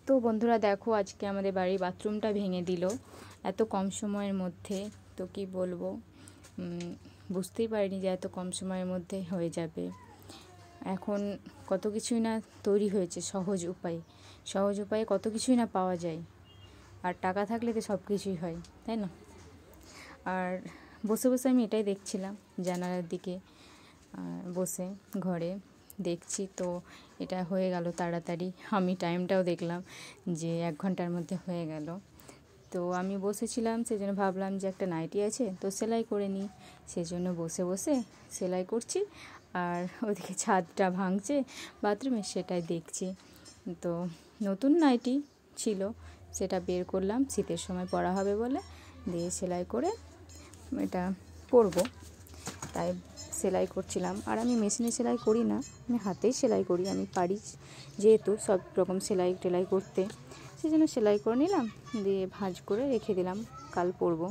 তো বন্ধুরা দেখো, আজকে আমাদের বাড়ির বাথরুমটা ভেঙে দিল এত কম সময়ের মধ্যে। তো কি বলবো, বুঝতেই পারিনি যে এত কম সময়ের মধ্যে হয়ে যাবে। এখন কত কিছুই না তৈরি হয়েছে সহজ উপায়ে কত কিছুই না পাওয়া যায়। আর টাকা থাকলে তো সব কিছুই হয়, তাই না? আর বসে বসে আমি এটাই দেখছিলাম, জানালার দিকে বসে ঘরে দেখছি। তো এটা হয়ে গেল তাড়াতাড়ি, আমি টাইমটাও দেখলাম যে 1 ঘন্টার মধ্যে হয়ে গেল। তো আমি বসেছিলাম, সেজন্য ভাবলাম যে একটা নাইটি আছে তো সেলাই করে নিই, সেজন্য বসে বসে সেলাই করছি। আর ওদিকে ছাদটা ভাঙছে বাথরুমে, সেটাই দেখছি। তো নতুন নাইটি ছিল, সেটা বের করলাম, শীতের সময় পরা হবে বলে, দিয়ে সেলাই করে এটা পরবো, তাই সেলাই করছিলাম। আর আমি মেশিনে সেলাই করি না, আমি হাতেই সেলাই করি, আমি পারি যেহেতু সব রকম সেলাই টেলাই করতে, সেই জন্য সেলাই করে নিলাম, দিয়ে ভাঁজ করে রেখে দিলাম, কাল পরবো।